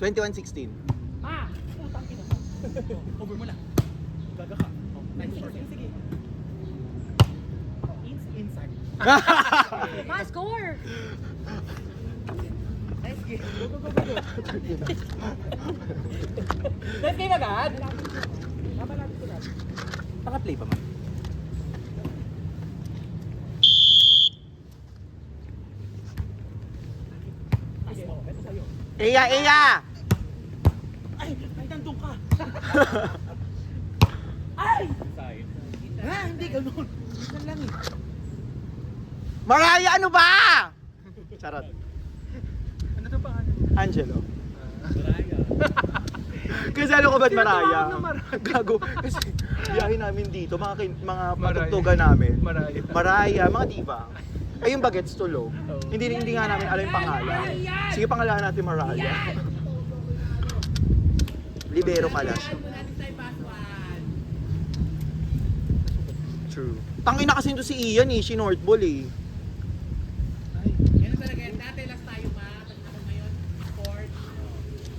21-16. Ah! Putang ina mo. Over mo na. Gaga ka. Sige. Inside. Ma, score! Nice game. Go. Nice game agad. Nabalapit ko na. Naka-play pa man. Ito sa'yo. Eya! Ay! Nandun ka! Ay! Ha? Hindi ganun. Ganun lang eh. Mariah, ano ba? Charot. Ano to pangalan? Angelo. Kasi ano ko ba't Mariah? Sino tumawag ng Mariah? Gago. Kasi biyahe namin dito, mga Mariah. patugtugan namin. Mariah. Mariah, mga diva. Ay, yung bagets tulo. Oo. Hindi nga namin alam yung pangalan. Sige, pangalanan natin Mariah. Libero pala siya. True. Tangina kasi ito si Ian eh, si North Ball eh. Yan talaga yan. Dati last tayo ma. Tapos ako ngayon, sport.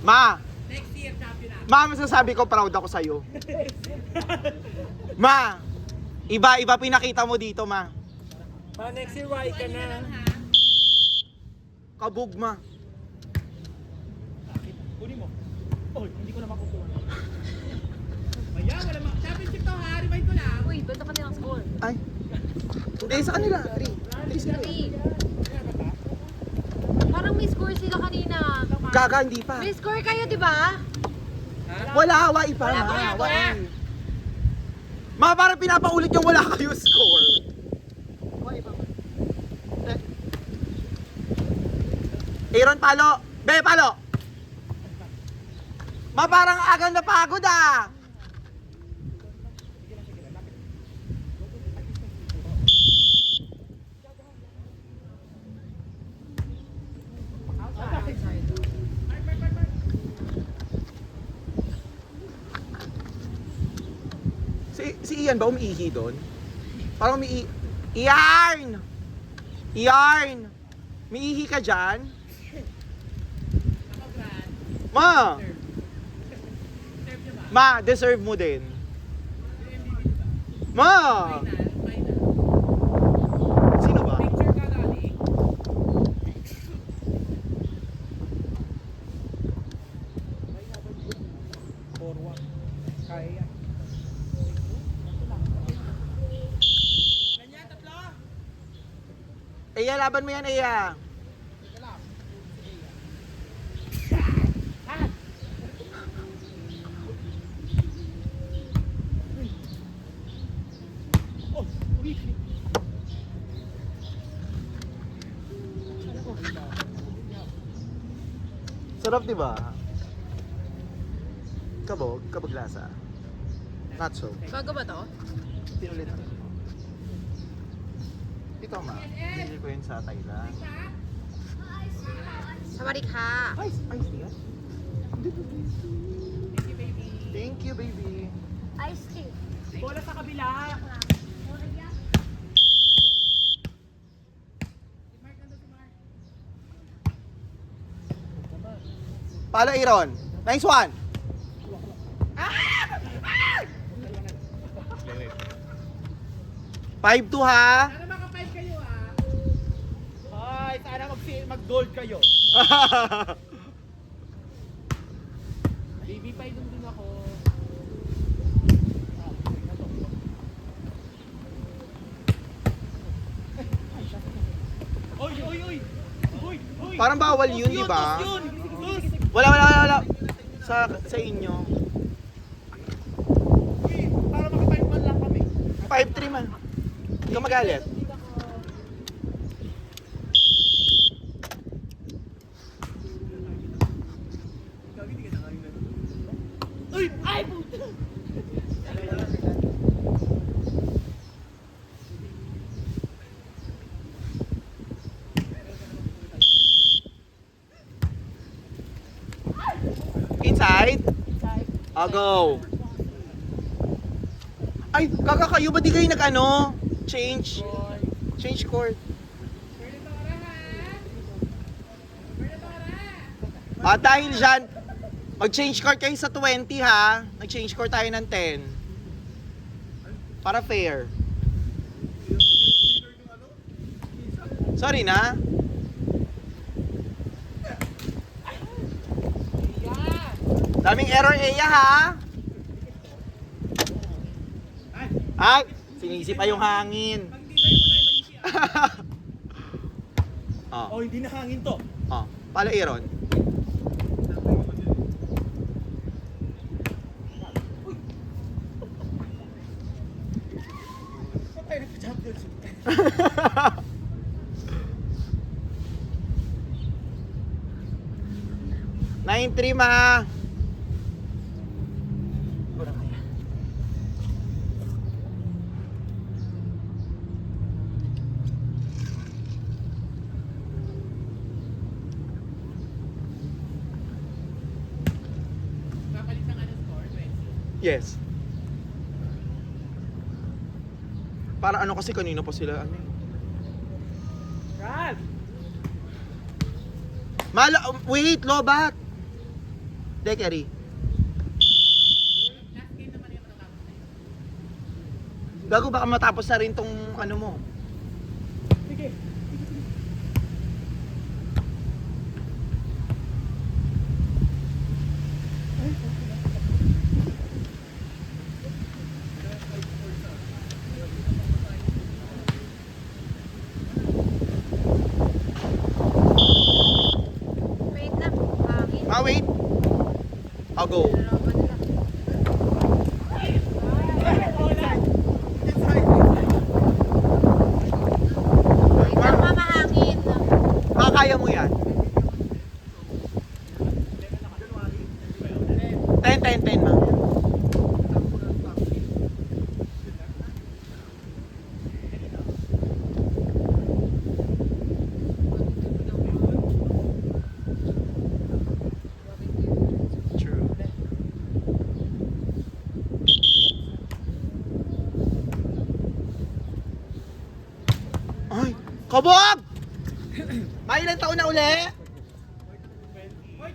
Ma! Next year, champion na. Ma, masasabi ko proud ako sa'yo. Ma! Iba pinakita mo dito, ma. Next year, why ka na? Kabog, ma. Kunin mo. Oh, hindi ko na makukuha. Maya, wala ma. Championship to ha. Remind ko lang. Uy, ba't ka nilang score? Ay. Hindi, sa kanila. 3 sila. 3. Parang may score sila kanina. Gaga, hindi pa. May score kayo, di ba? Wala, wai pa. Wala pa, Ma, wala. wai. Ma, parang pinapaulit yung wala kayo score. Aaron, palo. Be, palo. Ma, parang agang napagod ah. Si Ian ba umiihi doon? Parang Ian! Ian! Umiihi ka dyan? Ako, Brad. Ma! Serve niyo ba? Ma, deserve mo din. Ma! Final. Sino ba? Picture ka galing. Forward. Kaya yan. Ganyan, tatlo. Eya, laban mo yan, Eya. Oh, uwi. Sarap, di ba? Kabog lasa. Not so. Bago ba to? Pinulit ko. Ito, ma. Binili ko yun sa Thailand. Sawari ka. Ice tea, ah. Thank you, baby. Ice tea. Bola sa kabila. Palo, Aaron. Nice one. Five to ha. Sana maka-5 kayo ah. Ay, sana mag-gold kayo. Baby pie dun ako. Oy! Oy! Parang bawal yun, di ba? Yun! Sus! Wala. Sa inyo. Para maka-5 man lang kami. 5-3 man. Hindi ka magalit. Uy! Ay! Puta! Inside? I'll go. Ay, kaka kayo ba di kayo nag-ano? Change court. Pwede ba ka ha? Pwede ba ka? At dahil dyan, Mag-change court kayo sa 20 ha. Nag-change court tayo ng 10. Para fair. Sorry na. Daming error Eya ha. Ay, sinisip pa yung hangin. Pag hindi tayo mo tayo malisi Oh, Oh, hindi na hangin to. oh. Pala Aaron. Saan tayo nagpa-champions? 9-3 ma. Kapalit ng ano score, 20. Yes. Para ano kasi kanina pa sila ano. Brad! Wait, lobat. Dekeri. Last game naman yung matatapos na yun. Gago baka matapos na rin tong ano mo. Sige. Wait lang. Hangin. Wait. I'll go. Dalawa nila. Wait lang, mama, hangin. Makakaya mo yan. 10 ma. True. Ay, kabog! May ilang taon na uli?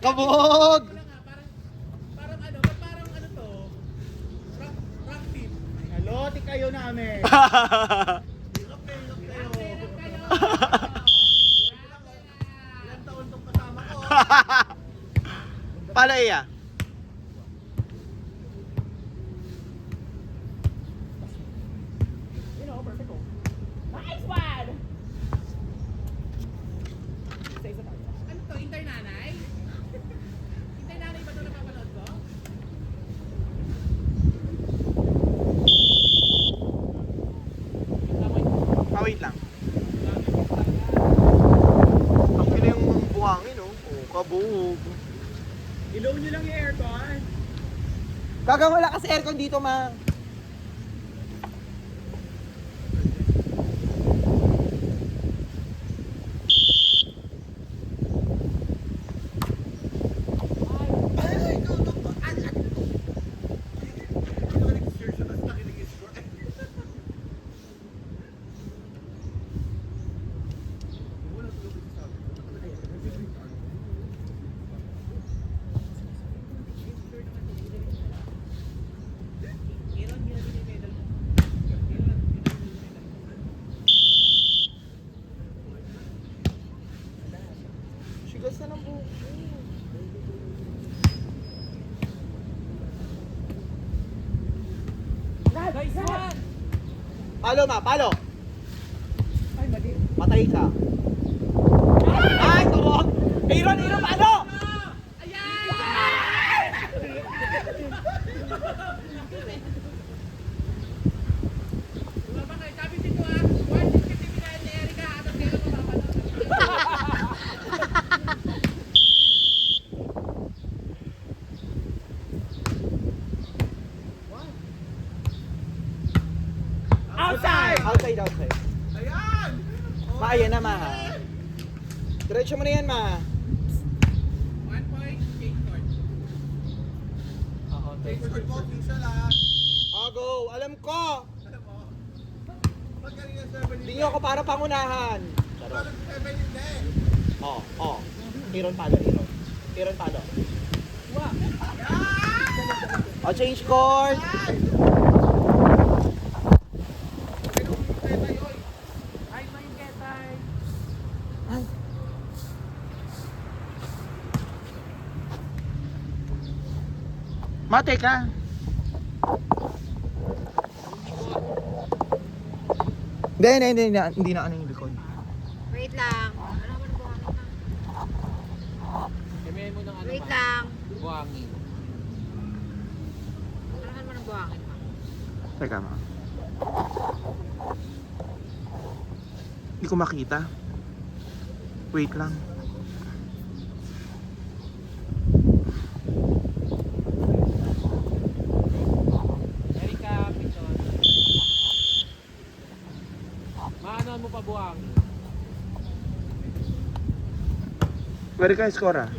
Kabog! Parang ano, ba't parang ano to? Rock team. Halotik kayo namin. Hirap kayo. Ilang taon tong kasama ko. Palaya. You know, perfect oh. Nice one! Isa-isa tayo. Ano to? Intay nanay? Intay nanay ba ito napapanood ko? Wait lang. Ang pila yung buhangin, oh. Oh, kabog. Ilaw nyo lang yung aircon. Gagang wala kasi aircon dito, ma. Sigas na ng buhok. Nice one! Palo, ma. Palo. Ay, mali. Patay ka. Ay, kabog! Aaron, palo! Tumaba kayo. Sabi dito ah, 160 pinahin ni Erika. Atang kaya ko mapapanood. Outside! Outside. Ayan! Ma, ayan na, ma. Diretso mo na yan, ma. 1 point, cake court. Cake court po, isa lang. Go. Alam ko. Alam mo, pag kanina 7 Hindi nyo ako para pangunahan. parang 7 hindi. Aaron palo. Aaron palo. Wow! O, change court. Ay, may ketay. Ay. Mate ka. Hindi na ano yung likod. Wait lang. Ano naman ang buhangin na? Kamihan mo ng ano Wait ma? lang. Buhangin. Ano naman ang buhangin ma? Teka ma. Hindi ko makita. Wait lang. Erika, Pichon. Maano mo pa buhangin? Pwede ka score ah.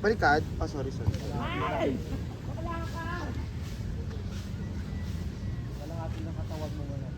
Baliktad? Oh, sorry. Kalahati ng katawan mo muna.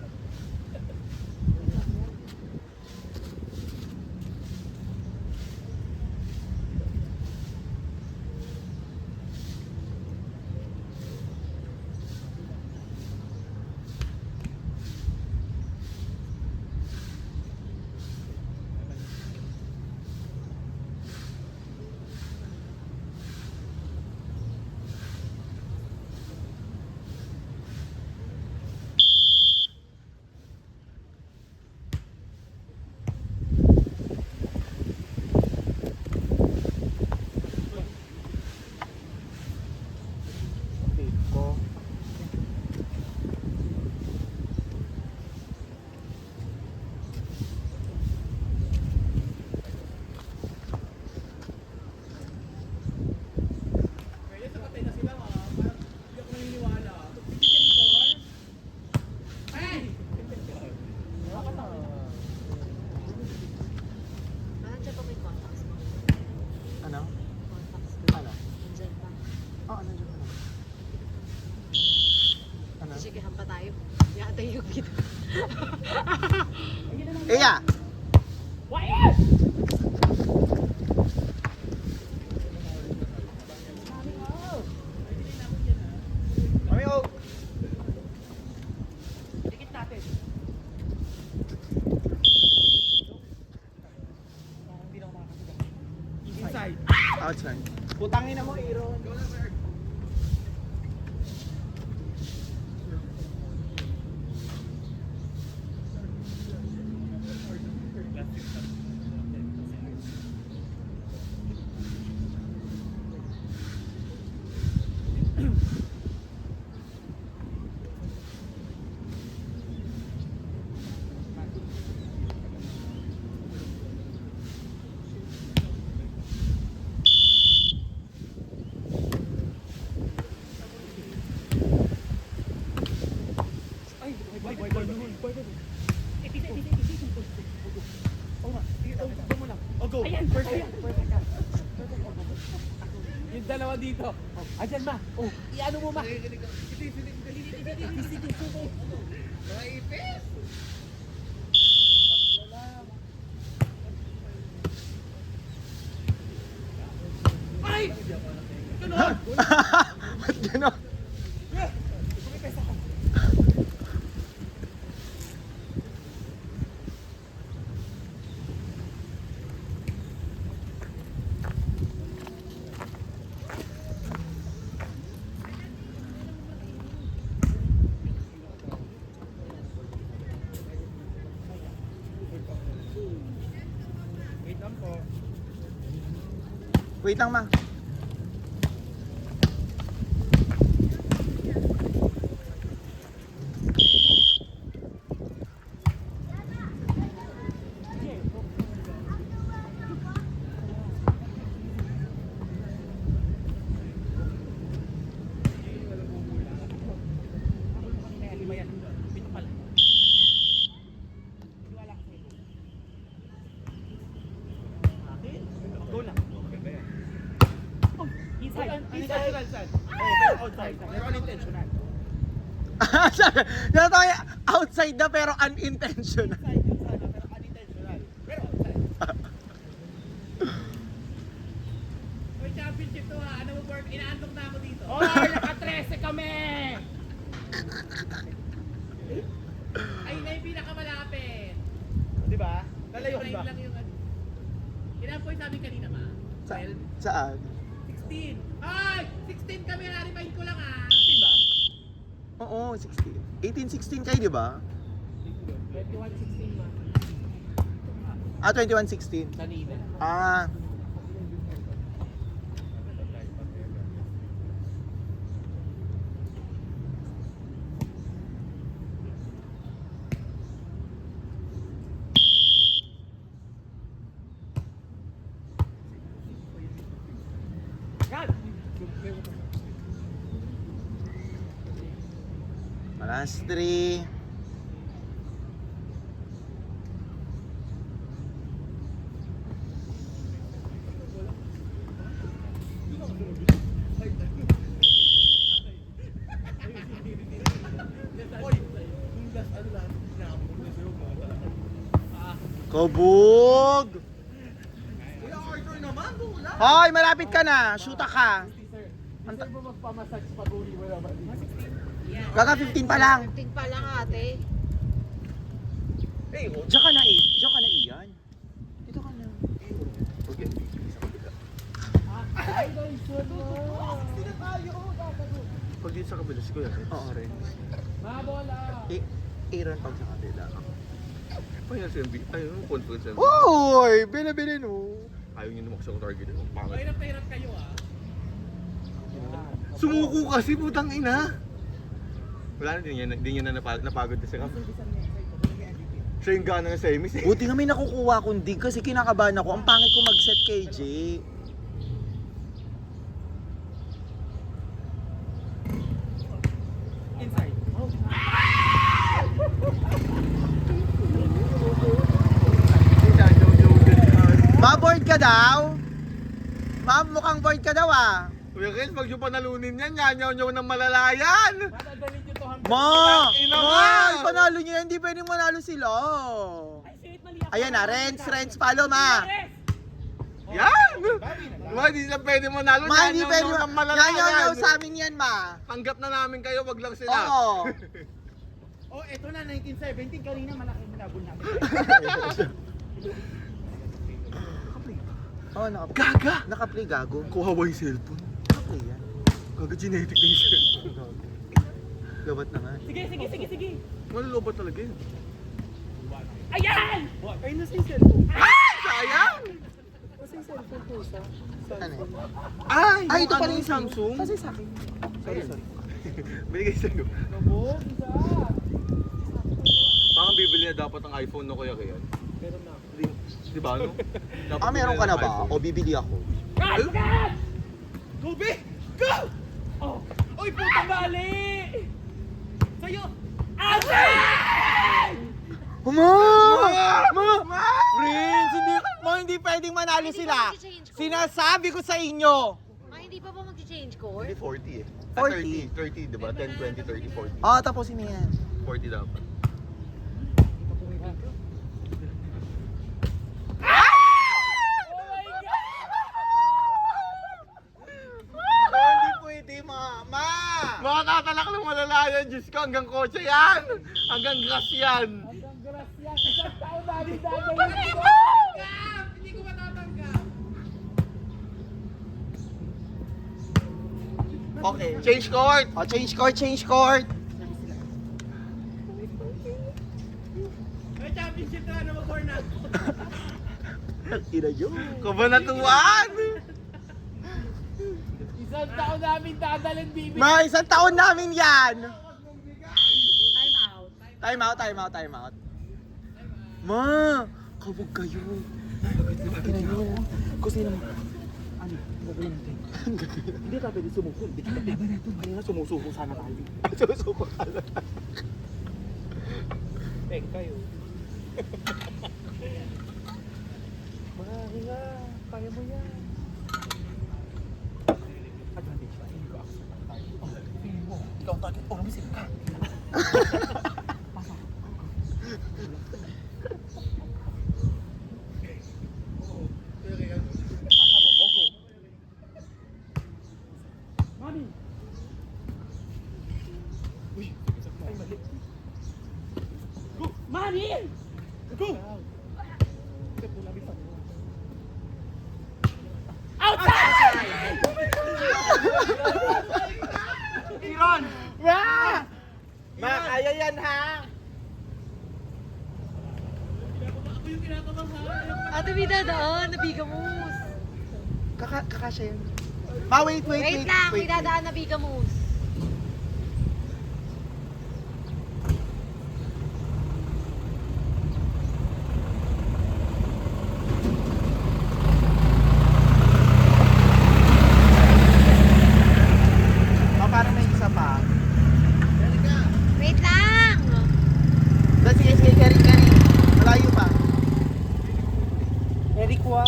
Kaya sa patay na sila ha. Parang hindi ako naniniwala. Digital score? Ay! Nandiyan pa may contacts mo. Ano? Contacts mo. Ano? Nandiyan pa. Oh, ano dyan? Ano? Sige, hamba tayo. Yatay yung kita. Iya! Mami, oh! Dikit natin. Parang hindi na ako makakasigaw. Inside. Outside. Putangin na mo, Aaron. Go na, sir. Ay, boy. Oh, ma. Go mo lang. Oh, go. Ayan, perfect ka. Yung dalawa dito. Oh, ayan ma. Oh, iano mo ma. Naipis! Ay! Ganon! Ba't gano'n? Wait lang po. Wait lang, ma. Lima yan. Pito pala. Wala ka sa'yo. Go lang. Ganda yan. Unintentional, son. Oh, pero outside. Pero unintentional. Natawa yung outside na pero unintentional. Inside yun sana, pero unintentional. Pero outside. May championship to ha. Ano mo work? Inaantok na ako dito. Oh, naka-13 kami! Ay, na yung pinakamalapit. Di ba? Lalayuan ba? 9 lang yung ano. Ilan point sabi kanina ba? Sa, 12? saan? 16. Ay! 16 kami. Na-remind ko lang ah. 16 ba? Oo, 16. 18-16 kayo, di ba? 21-16 ma. Ah, 21-16. Kanina. Ah, Yan! last 3. Oy! Yung last ano lang, sinabog na sa'yo mga talaga. Kabog! Kuya Arthur naman, wala. Hoy, malapit ka na. Shoota ka. Deserve mo magpamassage pag uwi mo naman. Gaga 15 pa lang. 15 pa lang ate. Hey, oh. Diyan ka na eh. Diyan ka na iyan. Dito ka na. Okay. Ay, guys, sino tayo? Pag dito sa kabila, si Kuya Red. Oo rin. Mabola! Aaron pag sa kabila. Pahinga si MB. Ayun, confidence MB. Uy! Bili-bili no. Ayaw niyo naman sa target. Pangit. Mahirap na hirap kayo ah. Sumuko kasi, putang ina. Wala na, di niya na napagod na siya. Siya yung gana ng semis eh. Buti nga may nakukuha kong dig kasi kinakabahan ako. Ang pangit ko mag-set KJ. Inside. Ma-board ka daw? Ma'am, mukhang board ka daw ah. Kuya Ken, pag yung panalunin yan, nyanyaw-nyaw ng malalayan. Madadalhin nyo to hanggang... Ma! Ina Ma! nga! Panalo niya, hindi pwedeng manalo sila. Ay, shit, mali ako. Ayan na, Renz, follow ma. Yes! Yan! Ma, hindi na pwede manalo. Ma, hindi pwede. Nyanyaw-nyaw ng malalayan. Nyanyaw sa amin yan, ma. Tanggap na namin kayo, wag lang sila. Oo. Oh, eto na, 1917. Kanina malaking nabol namin. Oo, naka-play. Gaga! Naka-play, gago. Kuha ba yung cellphone? Naka-play yan. Gaga, genetic na yung cellphone. Gabat na nga. Sige. Malulobat talaga yun. Ayan! Ay, nasa yung cellphone. Ay! Sayang! Kasi yung cellphone ko sa... Ano yun? Ay! Ay, ito yung pala ano, yung Samsung. Kasi sa akin. Sorry. Binigay sa'yo. Kabog, isa. Parang bibili na dapat ang iPhone no kuya kaya. Meron na. Di ba no? Dapat Ah, meron ka bumili na ng ba? iPhone. O bibili ako? Gas! Gas! Go, B! Go! Oh! Uy, puta mali! Sa'yo! Asin! Ma! Prince, hindi pwedeng manalo sila. Sinasabi ko sa inyo. Ay, hindi pa ba mag-change course? Hindi 40 eh. 40. 30, di ba? 10, 20, 30, 40. Oo, tapusin mo yan. 40 dapat. Hindi pwede, ma. Mga tatalak ng malalayan, Diyos ko, hanggang kotse yan! Hanggang grass yan! Hanggang grasya, isang taon namin dahil Hindi ko matatanggap! Okay. Change court! O, change court. May championship na ano mag-core na. Ina nyo. Kabanatuan! Isang taon namin dadalhin bibig. Ma, isang taon namin yan. Time out. Time out. Ma, kabog kayo. Ina nyo. Kasi naman. Ano? Gagawin natin. Hindi ka pwede sumuko. Hindi ka pwede natin. Kanina sumusuko sana tayo. Susuko ka na. Peg kayo. Marami nga. Kaya mo yan. Advantage ba? Pasa mo, go. Mami! Uy, Ay, mali. Go! Mami! go! Outside! Iron! Ma! Ma, kaya yan ha! Ako yung kinakabahan. Ate, may dadaan. Nabigamus. Kakasya yun. Ma, wait. Wait lang, may dadaan na bigamus. Ma, parang may isa pa. Wait lang! Sige, carry. Malayo pa. Eric, wa.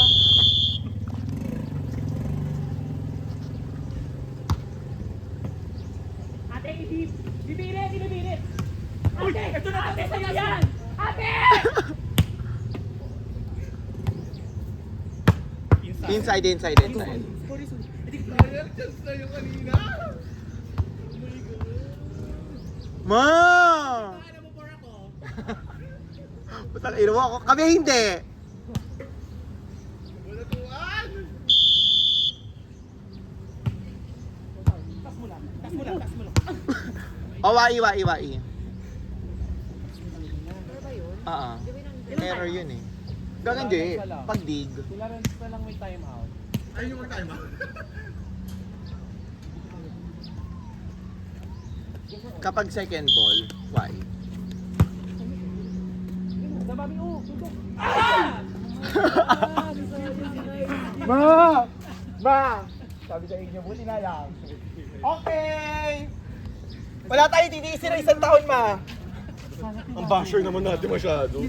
Ate, ibirit! Ate, ito na ate, sa'yo yan! Ate! Inside. Sorry. Sayang, chance na yung kanina. Ma! Ano mo for ako? Putang ina mo ako. Kami hindi. Wala tuwan. Tas mo lang. Iwai. Ano ba yun? Oo. Di ba nang... Error yun eh. Gagawin hindi. Pag-dig. Sila rin na lang may time out. Ayun yung time ah. Kapag second ball, why? Sa mami, tutok! Ah! Ma! Sabi sa inyo, buti na lang. Okay! Wala tayo titiisin ng isang taon, ma. Ang basher naman natin masyado.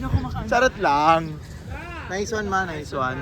Charot lang. Nice one, ma. Nice one.